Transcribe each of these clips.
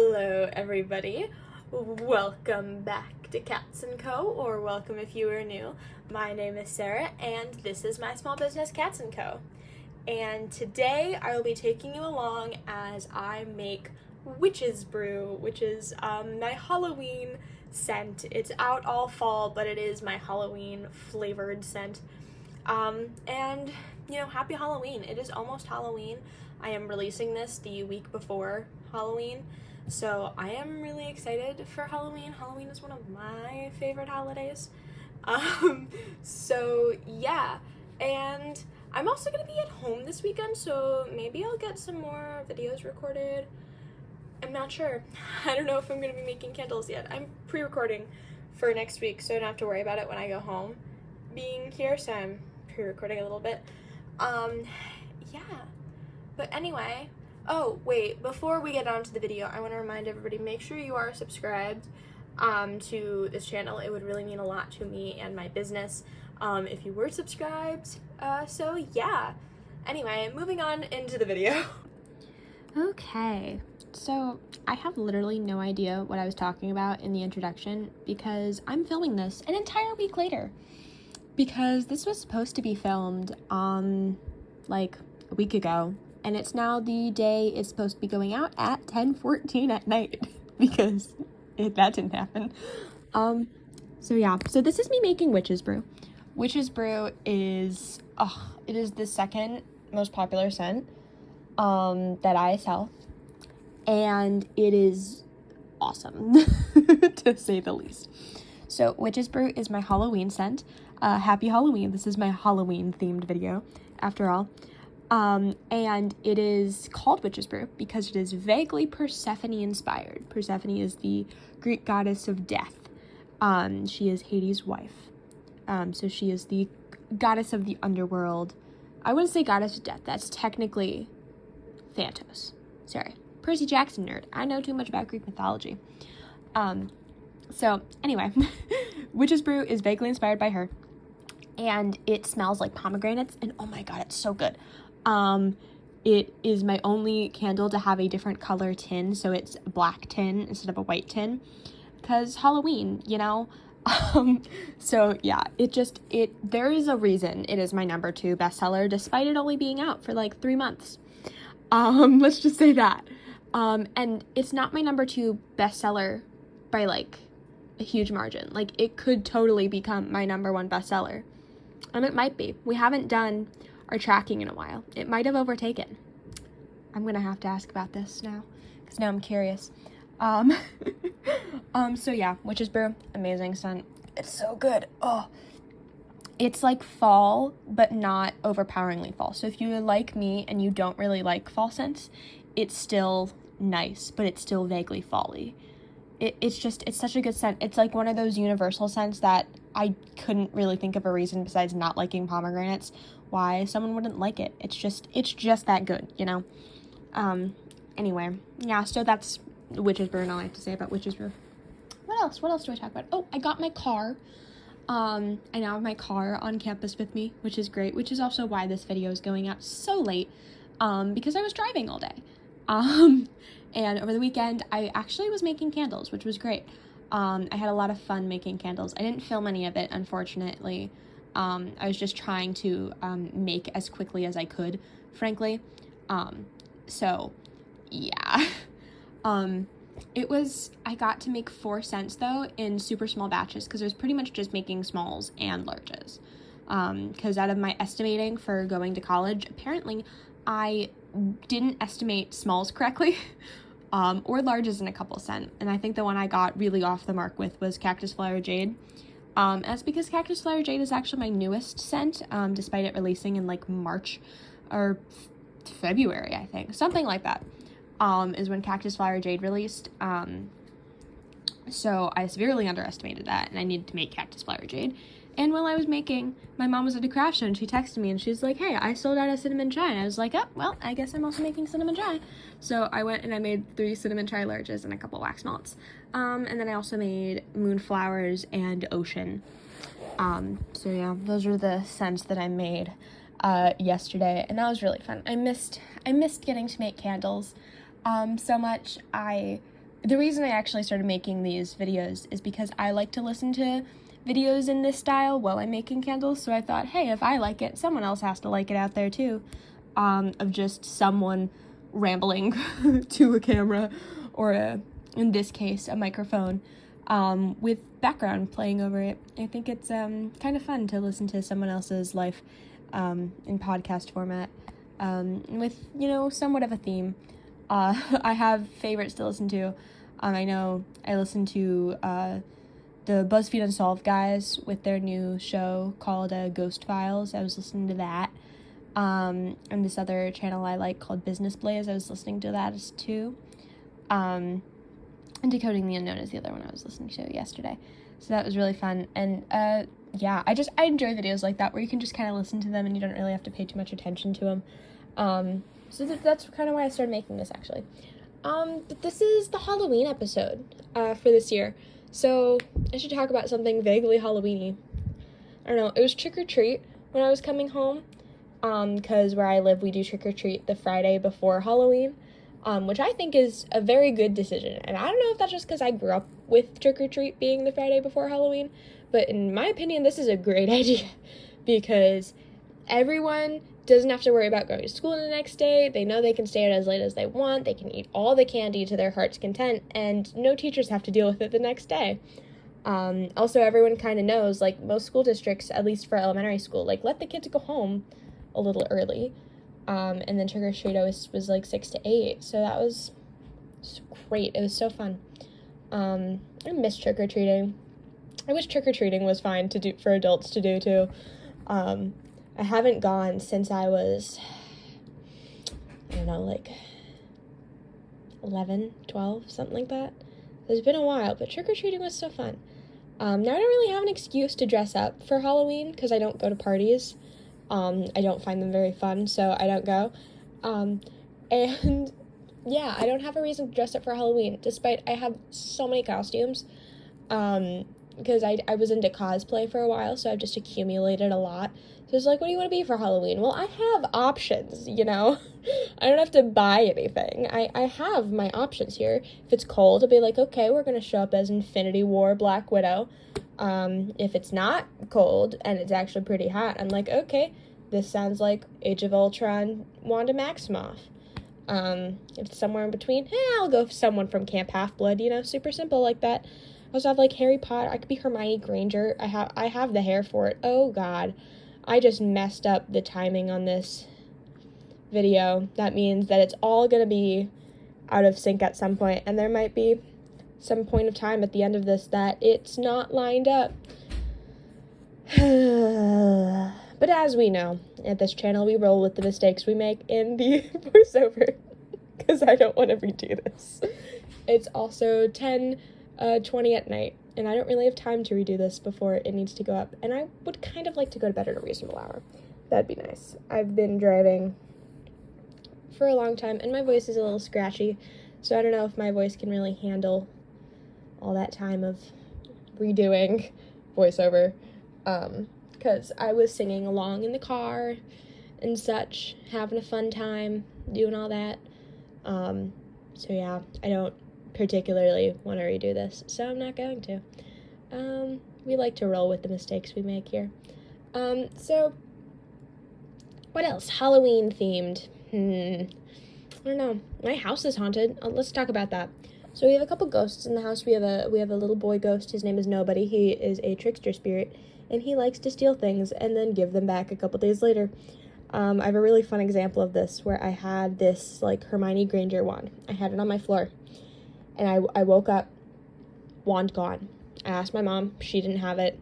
Hello everybody, welcome back to Cats & Co, or welcome if you are new. My name is Sarah and this is my small business Cats & Co. And today I will be taking you along as I make Witch's Brew, which is my Halloween scent. It's out all fall, but it is my Halloween flavored scent. And you know, happy Halloween. It is almost Halloween. I am releasing this the week before Halloween, so I am really excited for Halloween. Halloween is one of my favorite holidays. So yeah, and I'm also gonna be at home this weekend, so maybe I'll get some more videos recorded. I'm not sure. I don't know if I'm gonna be making candles yet. I'm pre-recording for next week, so I don't have to worry about it when I go home being here, so I'm pre-recording a little bit. Yeah. But anyway, oh wait, before we get on to the video, I want to remind everybody, make sure you are subscribed to this channel. It would really mean a lot to me and my business if you were subscribed. So yeah. Anyway, moving on into the video. Okay, so I have literally no idea what I was talking about in the introduction because I'm filming this an entire week later. Because this was supposed to be filmed like a week ago, and it's now the day it's supposed to be going out at 10:14 at night because that didn't happen. So yeah, so this is me making Witch's Brew. Witch's Brew is it is the second most popular scent that I sell, and it is awesome to say the least. So Witch's Brew is my Halloween scent. Happy Halloween. This is my Halloween themed video after all. And it is called Witch's Brew because it is vaguely Persephone inspired. Persephone is the Greek goddess of death. She is Hades' wife. So she is the goddess of the underworld. I wouldn't say goddess of death. That's technically Thanatos. Sorry. Percy Jackson nerd. I know too much about Greek mythology. So anyway, Witch's Brew is vaguely inspired by her, and it smells like pomegranates, and oh my god, it's so good. It is my only candle to have a different color tin, so it's a black tin instead of a white tin, because Halloween, you know? So yeah, there is a reason it is my number 2 bestseller, despite it only being out for like 3 months. Let's just say that. And it's not my number 2 bestseller by like a huge margin. Like, it could totally become my number 1 bestseller. And it might be. We haven't done our tracking in a while. It might have overtaken. I'm gonna have to ask about this now, because now I'm curious. So yeah, Witch's Brew, amazing scent. It's so good. Oh, it's like fall, but not overpoweringly fall. So if you like me and you don't really like fall scents, it's still nice, but it's still vaguely fall-y. It's such a good scent. It's like one of those universal scents that I couldn't really think of a reason besides not liking pomegranates why someone wouldn't like it. It's just that good, you know? Anyway, yeah, so that's Witch's Brew and all I have to say about Witch's Brew. What else do I talk about? Oh, I got my car. I now have my car on campus with me, which is great, which is also why this video is going out so late, because I was driving all day. And over the weekend, I actually was making candles, which was great. I had a lot of fun making candles. I didn't film any of it, unfortunately. I was just trying to make as quickly as I could, frankly. So, yeah. I got to make 4 scents, though, in super small batches, because I was pretty much just making smalls and larges. Because out of my estimating for going to college, apparently I didn't estimate smalls correctly, or larges in a couple scent, and I think the one I got really off the mark with was Cactus Flower Jade. That's because Cactus Flower Jade is actually my newest scent, despite it releasing in like March or February, I think, something like that, is when Cactus Flower Jade released. So I severely underestimated that, and I needed to make Cactus Flower Jade. And while I was making, my mom was at a craft show, and she texted me, and she's like, hey, I sold out a cinnamon chai. And I was like, oh, well, I guess I'm also making cinnamon chai. So I went and I made 3 cinnamon chai larges and a couple wax malts. And then I also made moonflowers and ocean. So yeah, those are the scents that I made yesterday, and that was really fun. I missed getting to make candles so much. I the reason I actually started making these videos is because I like to listen to videos in this style while I'm making candles, so I thought, hey, if I like it, someone else has to like it out there too, of just someone rambling to a camera, or in this case, a microphone, with background playing over it. I think it's kind of fun to listen to someone else's life in podcast format, with, somewhat of a theme. I have favorites to listen to. I know I listen to the BuzzFeed Unsolved guys with their new show called Ghost Files. I was listening to that. And this other channel I like called Business Blaze, I was listening to that too. And Decoding the Unknown is the other one I was listening to yesterday. So that was really fun. And yeah, I enjoy videos like that where you can just kind of listen to them and you don't really have to pay too much attention to them. So that's kind of why I started making this, actually. But this is the Halloween episode for this year. So I should talk about something vaguely Halloween-y. I don't know, it was trick-or-treat when I was coming home, because where I live, we do trick-or-treat the Friday before Halloween, which I think is a very good decision. And I don't know if that's just because I grew up with trick-or-treat being the Friday before Halloween, but in my opinion, this is a great idea, because everyone doesn't have to worry about going to school the next day. They know they can stay out as late as they want. They can eat all the candy to their heart's content, and no teachers have to deal with it the next day. Also, everyone kind of knows, like, most school districts, at least for elementary school, like, let the kids go home a little early. And then trick-or-treat was like 6 to 8, so that was great. It was so fun. I miss trick-or-treating. I wish trick-or-treating was fine to do for adults to do, too. I haven't gone since I was, I don't know, like 11, 12, something like that. It's been a while, but trick-or-treating was so fun. Now I don't really have an excuse to dress up for Halloween because I don't go to parties. I don't find them very fun, so I don't go. And yeah, I don't have a reason to dress up for Halloween, despite I have so many costumes. Because I was into cosplay for a while, so I've just accumulated a lot. So it's like, what do you want to be for Halloween? Well, I have options, I don't have to buy anything. I have my options here. If it's cold, I'll be like, okay, we're going to show up as Infinity War Black Widow. If it's not cold and it's actually pretty hot, I'm like, okay, this sounds like Age of Ultron Wanda Maximoff. If it's somewhere in between, I'll go for someone from Camp Half-Blood, super simple like that. I also have, like, Harry Potter. I could be Hermione Granger. I have the hair for it. Oh, God. I just messed up the timing on this video. That means that it's all going to be out of sync at some point, and there might be some point of time at the end of this that it's not lined up. But as we know, at this channel, we roll with the mistakes we make in the voiceover, because I don't want to redo this. It's also 10:20 at night, and I don't really have time to redo this before it needs to go up, and I would kind of like to go to bed at a reasonable hour. That'd be nice. I've been driving for a long time, and my voice is a little scratchy, so I don't know if my voice can really handle all that time of redoing voiceover, because I was singing along in the car and such, having a fun time, doing all that. So yeah, I don't particularly want to redo this, so I'm not going to. We like to roll with the mistakes we make here. So what else? Halloween themed. I don't know. My house is haunted. Let's talk about that. So we have a couple ghosts in the house. We have a little boy ghost. His name is Nobody. He is a trickster spirit, and he likes to steal things and then give them back a couple days later. I have a really fun example of this where I had this, like, Hermione Granger wand. I had it on my floor, and I woke up, wand gone. I asked my mom. She didn't have it.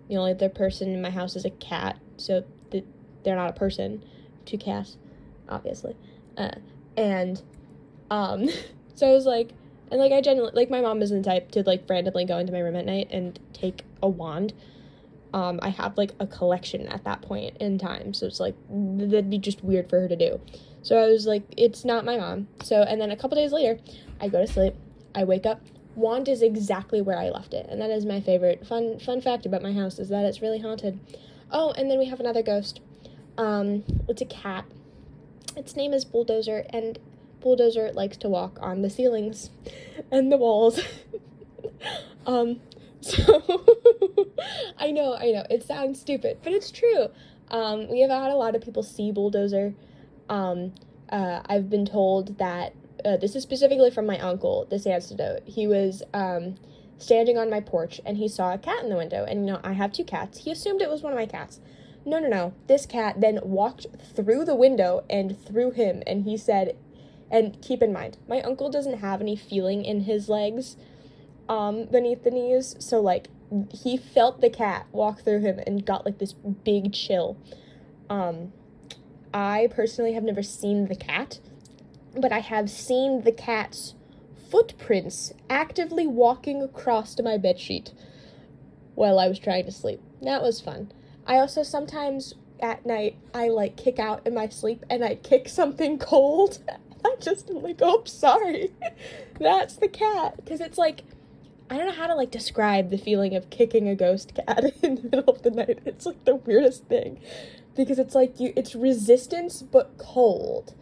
The only other person in my house is a cat, so they're not a person. 2 cats, obviously. So I was like, and, like, I genuinely, like, my mom isn't the type to, like, randomly go into my room at night and take a wand. I have, like, a collection at that point in time, so it's like, that'd be just weird for her to do. So I was like, it's not my mom. So, and then a couple days later, I go to sleep, I wake up, wand is exactly where I left it, and that is my favorite fun fact about my house, is that it's really haunted. Oh, and then we have another ghost. It's a cat. Its name is Bulldozer, and bulldozer likes to walk on the ceilings and the walls. So I know, it sounds stupid, but it's true. We have had a lot of people see bulldozer. I've been told that, this is specifically from my uncle, this anecdote. He was, standing on my porch, and he saw a cat in the window, and, I have 2 cats. He assumed it was one of my cats. No. This cat then walked through the window and through him, and he said, and keep in mind, my uncle doesn't have any feeling in his legs, beneath the knees, so, like, he felt the cat walk through him and got, like, this big chill. I personally have never seen the cat, but I have seen the cat's footprints actively walking across to my bedsheet while I was trying to sleep. That was fun. I also sometimes at night, I, like, kick out in my sleep, and I kick something cold. I just am like, oh, sorry. That's the cat. Because it's like, I don't know how to, like, describe the feeling of kicking a ghost cat in the middle of the night. It's, like, the weirdest thing. Because it's, like, it's resistance, but cold.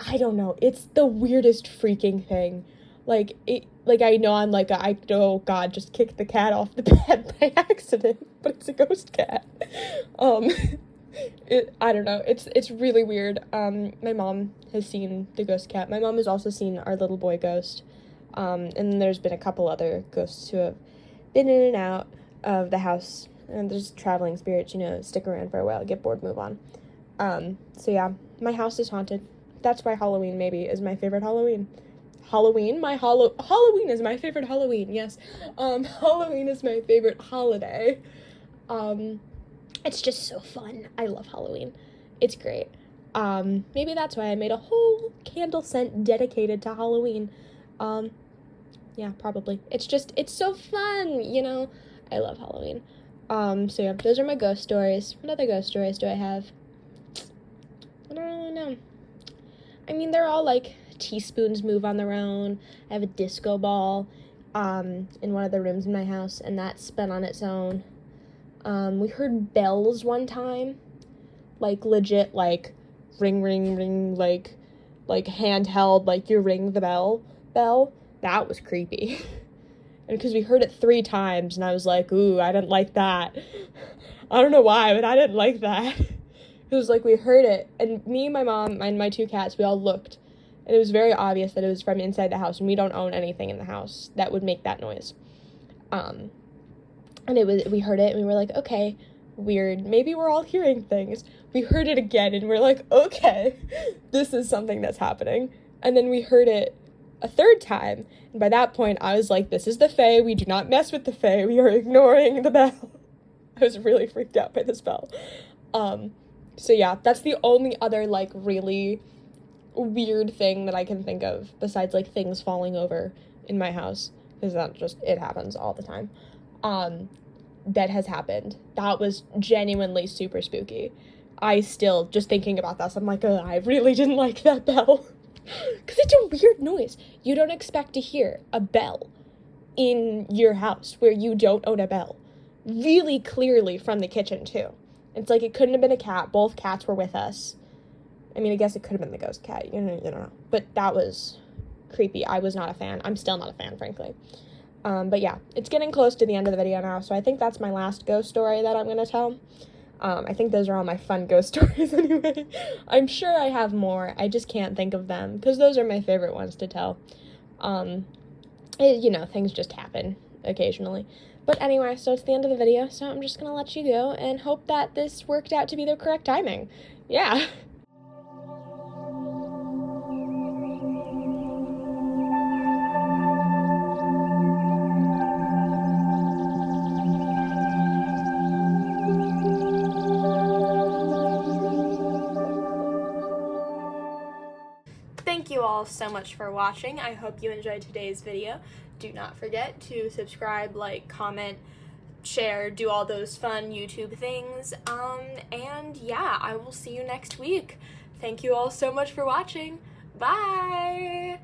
I don't know. It's the weirdest freaking thing. Like, I know I'm like, oh, God, just kicked the cat off the bed by accident. But it's a ghost cat. I don't know. It's really weird. My mom has seen the ghost cat. My mom has also seen our little boy ghost. And there's been a couple other ghosts who have been in and out of the house, and there's traveling spirits, stick around for a while, get bored, move on. So yeah, my house is haunted. That's why Halloween maybe is my favorite Halloween. Halloween is my favorite Halloween, yes. Halloween is my favorite holiday. It's just so fun. I love Halloween. It's great. Maybe that's why I made a whole candle scent dedicated to Halloween. Yeah, probably. It's so fun, I love Halloween. So yeah, those are my ghost stories. What other ghost stories do I have? I don't really know. I mean, they're all like teaspoons move on their own. I have a disco ball, in one of the rooms in my house, and that's spun on its own. We heard bells one time, like legit, like ring, ring, ring, like handheld, like you ring the bell. That was creepy. And because we heard it 3 times, and I was like, ooh, I didn't like that. I don't know why, but I didn't like that. It was like we heard it, and me, my mom, and my 2 cats, we all looked, and it was very obvious that it was from inside the house, and we don't own anything in the house that would make that noise. And we heard it, and we were like, okay, weird, maybe we're all hearing things. We heard it again, and we're like, okay, this is something that's happening. And then we heard it a 3rd time, and by that point, I was like, this is the Fae, we do not mess with the Fae, we are ignoring the bell. I was really freaked out by this bell. So yeah, that's the only other, like, really weird thing that I can think of, besides, like, things falling over in my house, because it happens all the time, that has happened. That was genuinely super spooky. I still, just thinking about this, I'm like, I really didn't like that bell. Because it's a weird noise. You don't expect to hear a bell in your house where you don't own a bell. Really clearly from the kitchen, too. It's like it couldn't have been a cat. Both cats were with us. I mean, I guess it could have been the ghost cat. You don't know. But that was creepy. I was not a fan. I'm still not a fan, frankly. But yeah, it's getting close to the end of the video now, so I think that's my last ghost story that I'm going to tell. I think those are all my fun ghost stories anyway. I'm sure I have more. I just can't think of them, because those are my favorite ones to tell. Things just happen occasionally. But anyway, so it's the end of the video, so I'm just gonna let you go and hope that this worked out to be the correct timing. Yeah. Thank you all so much for watching. I hope you enjoyed today's video. Do not forget to subscribe, like, comment, share, do all those fun YouTube things. And yeah, I will see you next week. Thank you all so much for watching. Bye!